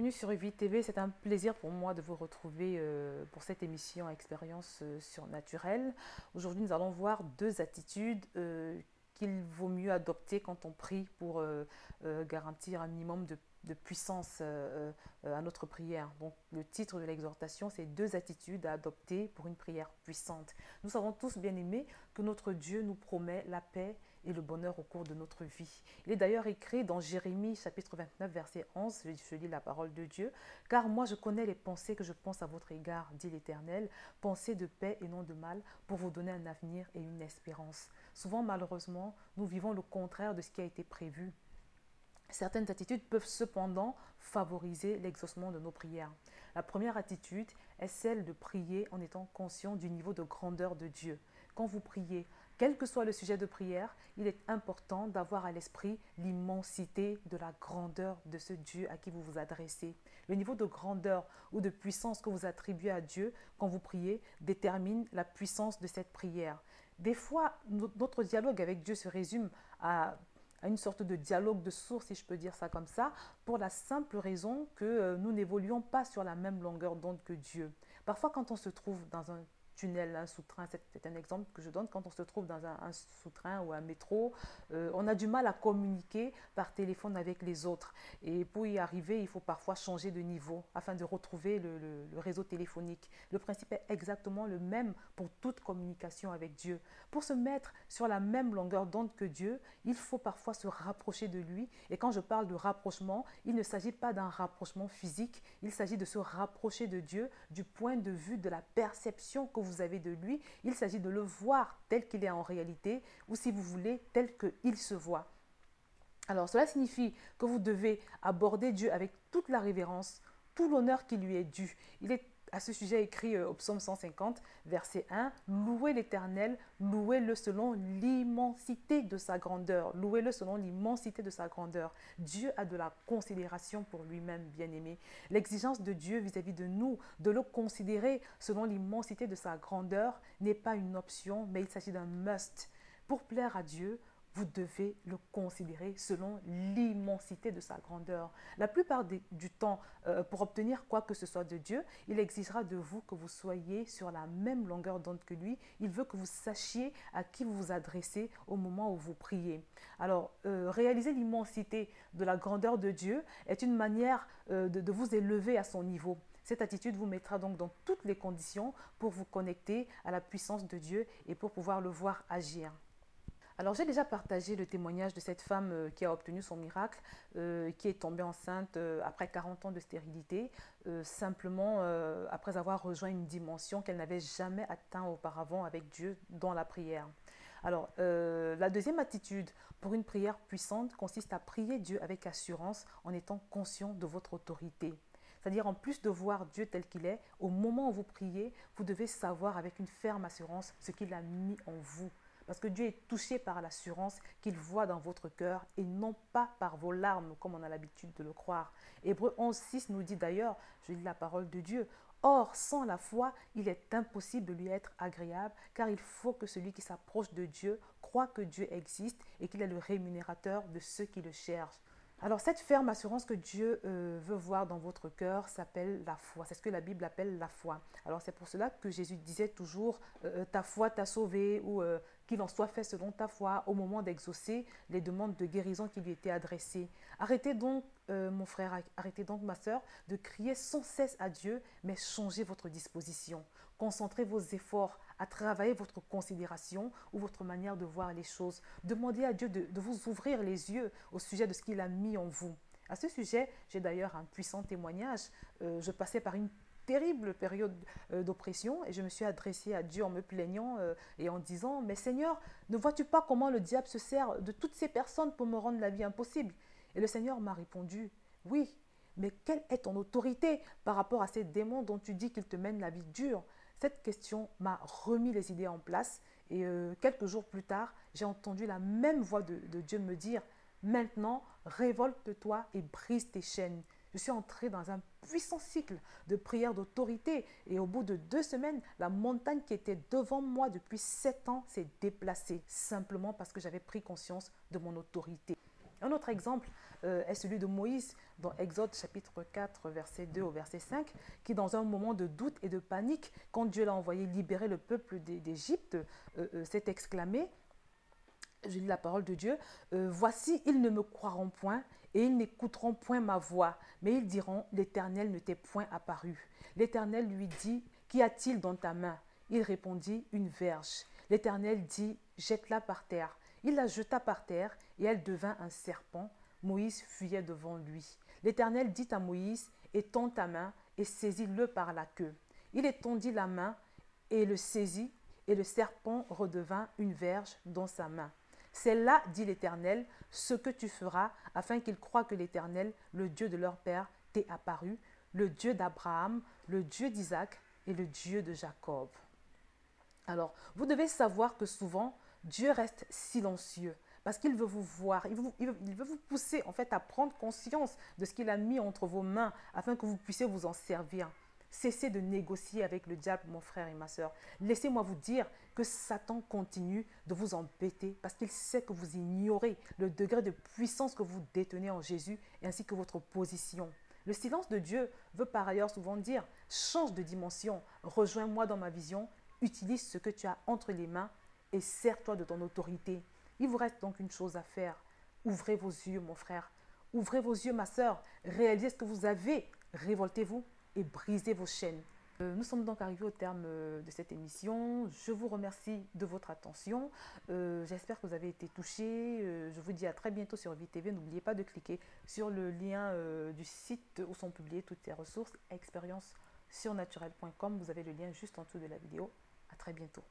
bienvenue sur UVI TV. C'est un plaisir pour moi de vous retrouver pour cette émission Expérience surnaturelle. Aujourd'hui, nous allons voir deux attitudes qu'il vaut mieux adopter quand on prie pour garantir un minimum de puissance à notre prière. Donc, le titre de l'exhortation, c'est deux attitudes à adopter pour une prière puissante. Nous savons tous, bien aimés, que notre Dieu nous promet la paix et le bonheur au cours de notre vie. Il est d'ailleurs écrit dans Jérémie chapitre 29 verset 11, je lis la parole de Dieu, « Car moi je connais les pensées que je pense à votre égard, dit l'Éternel, pensées de paix et non de mal, pour vous donner un avenir et une espérance. » Souvent, malheureusement, nous vivons le contraire de ce qui a été prévu. Certaines attitudes peuvent cependant favoriser l'exaucement de nos prières. La première attitude est celle de prier en étant conscient du niveau de grandeur de Dieu. Quand vous priez, quel que soit le sujet de prière, il est important d'avoir à l'esprit l'immensité de la grandeur de ce Dieu à qui vous vous adressez. Le niveau de grandeur ou de puissance que vous attribuez à Dieu quand vous priez détermine la puissance de cette prière. Des fois, notre dialogue avec Dieu se résume à une sorte de dialogue de sourds, si je peux dire ça comme ça, pour la simple raison que nous n'évoluons pas sur la même longueur d'onde que Dieu. Parfois, quand on se trouve dans un tunnel, un sous-train, c'est un exemple que je donne, quand on se trouve dans un sous-train ou un métro, on a du mal à communiquer par téléphone avec les autres. Et pour y arriver, il faut parfois changer de niveau afin de retrouver le réseau téléphonique. Le principe est exactement le même pour toute communication avec Dieu. Pour se mettre sur la même longueur d'onde que Dieu, il faut parfois se rapprocher de lui. Et quand je parle de rapprochement, il ne s'agit pas d'un rapprochement physique, il s'agit de se rapprocher de Dieu du point de vue de la perception que vous avez de lui. Il s'agit de le voir tel qu'il est en réalité, ou si vous voulez, tel qu'il se voit. Alors cela signifie que vous devez aborder Dieu avec toute la révérence, tout l'honneur qui lui est dû. Il est à ce sujet écrit au psaume 150, verset 1, « Louez l'Éternel, louez-le selon l'immensité de sa grandeur. » Louez-le selon l'immensité de sa grandeur. Dieu a de la considération pour lui-même, bien-aimé. L'exigence de Dieu vis-à-vis de nous, de le considérer selon l'immensité de sa grandeur, n'est pas une option, mais il s'agit d'un must. Pour plaire à Dieu, vous devez le considérer selon l'immensité de sa grandeur. La plupart du temps, pour obtenir quoi que ce soit de Dieu, il exigera de vous que vous soyez sur la même longueur d'onde que lui. Il veut que vous sachiez à qui vous vous adressez au moment où vous priez. Alors, réaliser l'immensité de la grandeur de Dieu est une manière de vous élever à son niveau. Cette attitude vous mettra donc dans toutes les conditions pour vous connecter à la puissance de Dieu et pour pouvoir le voir agir. Alors, j'ai déjà partagé le témoignage de cette femme qui a obtenu son miracle, qui est tombée enceinte après 40 ans de stérilité, simplement après avoir rejoint une dimension qu'elle n'avait jamais atteinte auparavant avec Dieu dans la prière. Alors, la deuxième attitude pour une prière puissante consiste à prier Dieu avec assurance en étant conscient de votre autorité. C'est-à-dire, en plus de voir Dieu tel qu'il est, au moment où vous priez, vous devez savoir avec une ferme assurance ce qu'il a mis en vous. Parce que Dieu est touché par l'assurance qu'il voit dans votre cœur et non pas par vos larmes, comme on a l'habitude de le croire. Hébreux 11,6 nous dit d'ailleurs, je lis la parole de Dieu, « Or, sans la foi, il est impossible de lui être agréable, car il faut que celui qui s'approche de Dieu croit que Dieu existe et qu'il est le rémunérateur de ceux qui le cherchent. » Alors, cette ferme assurance que Dieu veut voir dans votre cœur s'appelle la foi. C'est ce que la Bible appelle la foi. Alors, c'est pour cela que Jésus disait toujours ta foi t'a sauvé ou qu'il en soit fait selon ta foi au moment d'exaucer les demandes de guérison qui lui étaient adressées. Arrêtez donc, mon frère, arrêtez donc, ma soeur, de crier sans cesse à Dieu, mais changez votre disposition. Concentrez vos efforts à travailler votre considération ou votre manière de voir les choses. Demandez à Dieu de vous ouvrir les yeux au sujet de ce qu'il a mis en vous. À ce sujet, j'ai d'ailleurs un puissant témoignage. Je passais par une terrible période d'oppression et je me suis adressée à Dieu en me plaignant et en disant « Mais Seigneur, ne vois-tu pas comment le diable se sert de toutes ces personnes pour me rendre la vie impossible ?» Et le Seigneur m'a répondu « Oui, mais quelle est ton autorité par rapport à ces démons dont tu dis qu'ils te mènent la vie dure ?» Cette question m'a remis les idées en place et quelques jours plus tard, j'ai entendu la même voix de Dieu me dire « Maintenant, révolte-toi et brise tes chaînes. » Je suis entrée dans un puissant cycle de prière d'autorité et au bout de 2 semaines, la montagne qui était devant moi depuis 7 ans s'est déplacée simplement parce que j'avais pris conscience de mon autorité. Un autre exemple est celui de Moïse dans Exode chapitre 4, verset 2 au verset 5, qui dans un moment de doute et de panique, quand Dieu l'a envoyé libérer le peuple d'Égypte, s'est exclamé, je lis la parole de Dieu, voici, ils ne me croiront point et ils n'écouteront point ma voix, mais ils diront, l'Éternel ne t'est point apparu. L'Éternel lui dit, qu'y a-t-il dans ta main? Il répondit, une verge. L'Éternel dit, jette-la par terre. Il la jeta par terre et elle devint un serpent. Moïse fuyait devant lui. L'Éternel dit à Moïse, étends ta main et saisis-le par la queue. Il étendit la main et le saisit, et le serpent redevint une verge dans sa main. C'est là, dit l'Éternel, ce que tu feras, afin qu'ils croient que l'Éternel, le Dieu de leur père, t'est apparu, le Dieu d'Abraham, le Dieu d'Isaac et le Dieu de Jacob. Alors, vous devez savoir que souvent, Dieu reste silencieux parce qu'il veut vous voir, il veut vous pousser en fait à prendre conscience de ce qu'il a mis entre vos mains afin que vous puissiez vous en servir. Cessez de négocier avec le diable, mon frère et ma soeur. Laissez-moi vous dire que Satan continue de vous embêter parce qu'il sait que vous ignorez le degré de puissance que vous détenez en Jésus ainsi que votre position. Le silence de Dieu veut par ailleurs souvent dire « change de dimension, rejoins-moi dans ma vision, utilise ce que tu as entre les mains et sers-toi de ton autorité. » Il vous reste donc une chose à faire. Ouvrez vos yeux, mon frère. Ouvrez vos yeux, ma soeur. Réalisez ce que vous avez. Révoltez-vous et brisez vos chaînes. Nous sommes donc arrivés au terme de cette émission. Je vous remercie de votre attention. J'espère que vous avez été touchés. Je vous dis à très bientôt sur VTV. N'oubliez pas de cliquer sur le lien du site où sont publiées toutes ces ressources, expériencesurnaturelle.com. Vous avez le lien juste en dessous de la vidéo. À très bientôt.